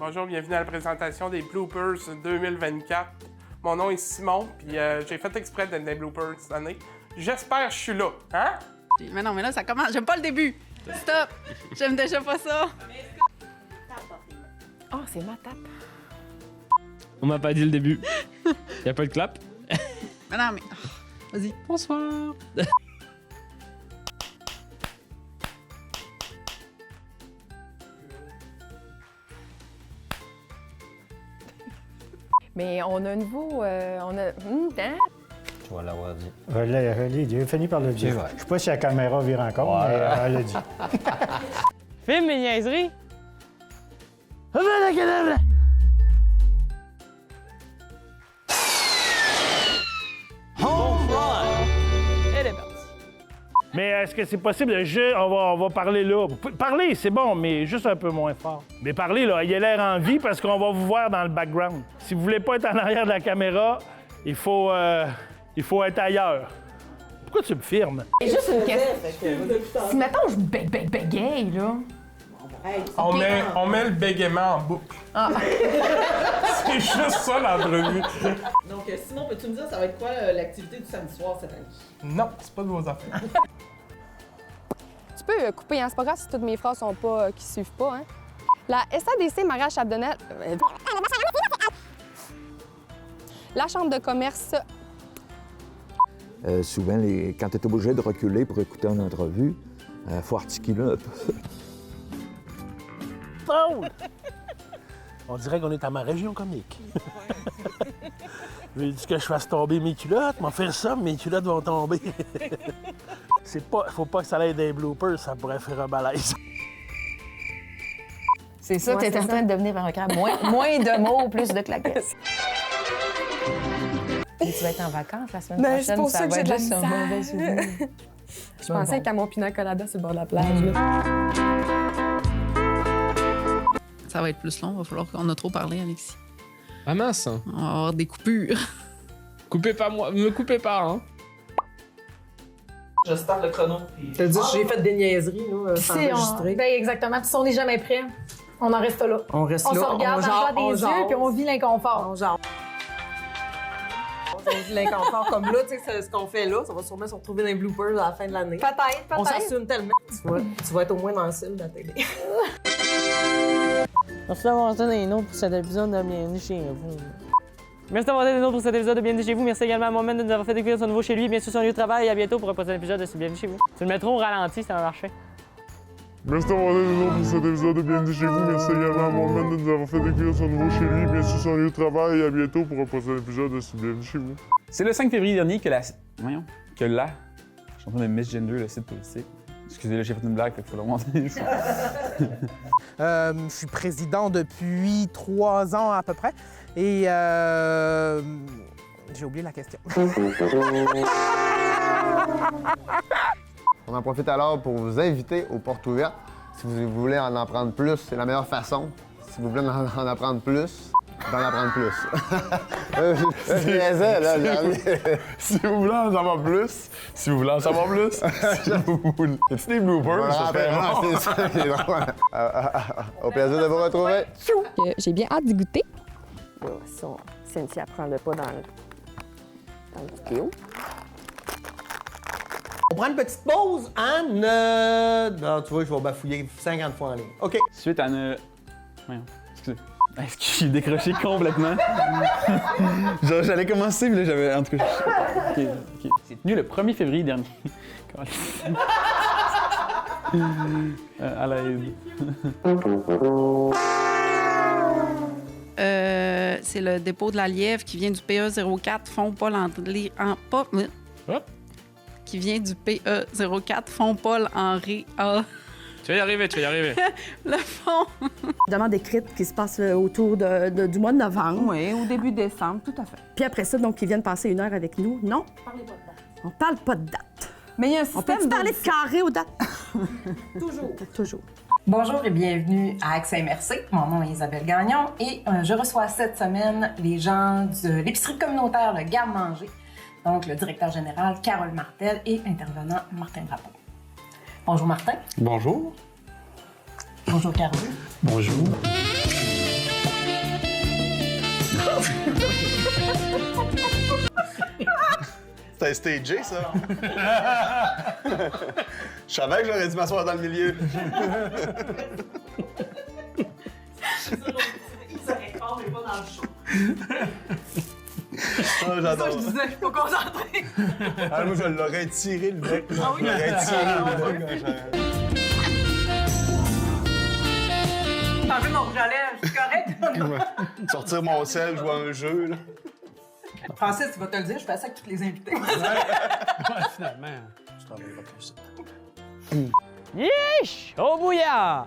Bonjour, bienvenue à la présentation des bloopers 2024. Mon nom est Simon, puis j'ai fait exprès d'être des bloopers cette année. J'espère que je suis là, hein? Mais non, mais là, ça commence. J'aime pas le début. Stop! J'aime déjà pas ça. Oh, c'est ma tape. On m'a pas dit le début. Y'a pas de clap? Mais non, mais. Vas-y. Bonsoir. Mais on a un nouveau... on a... hein? Je vais l'avoir dit. Relais, j'ai fini par le dire. C'est vrai. Je sais pas si la caméra vire encore, mais elle l'a dit. Filme mes niaiseries. Elle est partie. Mais est-ce que c'est possible? On va parler là. Parler, c'est bon, mais juste un peu moins fort. Mais parler, là, ayez l'air en vie parce qu'on va vous voir dans le background. Si vous voulez pas être en arrière de la caméra, il faut être ailleurs. Pourquoi tu me filmes? C'est juste une question. Si, mettons, je bégaye, là... On met le bégaiement en boucle. Ah. C'est juste ça l'entrevue. Donc, Simon, peux-tu me dire, ça va être quoi l'activité du samedi soir cette année? Non, c'est pas de vos affaires. Tu peux couper, hein? C'est pas grave si toutes mes phrases sont pas, qui suivent pas, hein? La SADC Mariage Chapdelaine... La Chambre de commerce... Souvent, quand tu es obligé de reculer pour écouter une entrevue, il faut articuler un peu. On dirait qu'on est à ma région comique. J'ai dit que je fasse tomber mes culottes, m'en faire ça, mes culottes vont tomber. Faut pas que ça aille des bloopers, ça pourrait faire un malaise. C'est ça, t'es en train de devenir un crabe. Moins de mots, plus de claquettes. Et tu vas être en vacances la semaine prochaine, c'est pour ça que va j'ai être de la juste un misère. mauvais souvenir. Je pensais être à mon pina colada sur le bord de la plage, là. Ça va être plus long. Il va falloir qu'on a trop parlé, Alexis. Ah mince. On va avoir des coupures. Coupez pas moi. Me coupez pas, hein. Je starte le chrono. T'as dit que j'ai fait des niaiseries, là, sans enregistrer. Ben exactement. Puis si on n'est jamais prêt, on en reste là. On reste On là, se regarde dans le bas des yeux, puis on vit l'inconfort. On genre. On vit l'inconfort comme là, tu sais, ce qu'on fait là, ça va sûrement se retrouver dans les bloopers à la fin de l'année. Peut-être. On s'assume tellement. Tu vas être au moins dans le ciel de la télé. Merci d'avoir été des nôtres pour cet épisode de Bienvenue chez vous. Merci d'avoir été des nôtres pour cet épisode de Bienvenue chez vous. Merci également à Mohamed de nous avoir fait découvrir son nouveau chez lui, bien sûr son lieu de travail. Et à bientôt pour un prochain épisode de Bienvenue chez vous. Tu le mettras au ralenti, ça va marcher. Merci d'avoir été des nôtres pour cet épisode de Bienvenue chez vous. Merci également à Mohamed de nous avoir fait découvrir son nouveau chez lui, bien sûr son lieu de travail. Et à bientôt pour un prochain épisode de Bienvenue chez vous. C'est le 5 février dernier que je suis en train de misgender le site touristique. Excusez-le, j'ai fait une blague, fait qu'il faut le remonter. Je suis président depuis 3 ans à peu près. Et j'ai oublié la question. On en profite alors pour vous inviter aux portes ouvertes. Si vous voulez en apprendre plus, c'est la meilleure façon. Si vous voulez en apprendre plus, d'en apprendre plus. Je niaisais, là, Si vous voulez en savoir plus, si vous voulez en savoir plus, si vous voulez. Y a-tu des bloopers? C'est ça qui est drôle. Au plaisir de vous retrouver. J'ai bien hâte d'y goûter. Bon, ça, Cynthia prend le pas dans le vidéo. On prend une petite pause, Anne. Non, tu vois, je vais bafouiller 50 fois en ligne. OK. Suite à une... Voyons, excusez. Est-ce que j'ai décroché complètement? Genre, j'allais commencer, mais là, j'avais... En tout cas... OK. C'est tenu le 1er février dernier. À l'aide. C'est le dépôt de la Lièvre qui vient du PE04 Fonds Paul qui vient du PE04 Fonds Paul Henri A. Tu vas y arriver, Le fond. Demande écrite qui se passe autour du mois de novembre. Oui, au début décembre, tout à fait. Puis après ça, donc, ils viennent passer 1 heure avec nous. Non? On parle pas de date. Mais il y a un On système peut parler de carré aux dates? Toujours. Bonjour et bienvenue à Accès MRC. Mon nom est Isabelle Gagnon et je reçois cette semaine les gens de l'épicerie communautaire Le Garde-Manger, donc le directeur général Carole Martel et intervenant Martin Drapeau. Bonjour Martin. Bonjour. Bonjour Carole. Bonjour. C'était stagé, ça. Je savais que j'aurais dû m'asseoir dans le milieu. Il serait fort, mais pas dans le show. Oh, j'adore. Ça, je disais, je suis pas concentrée. Ah, moi, je l'aurais tiré le bec. Ah oui? Je l'aurais tiré le bec. Enlever mon rouge à lèvres, je suis correct? Sortir mon sel, jouer à un jeu, là. Francis, tu vas te le dire, je fais ça avec tous les invités. Finalement, tu travailleras plus. Yeesh! Au bouillard!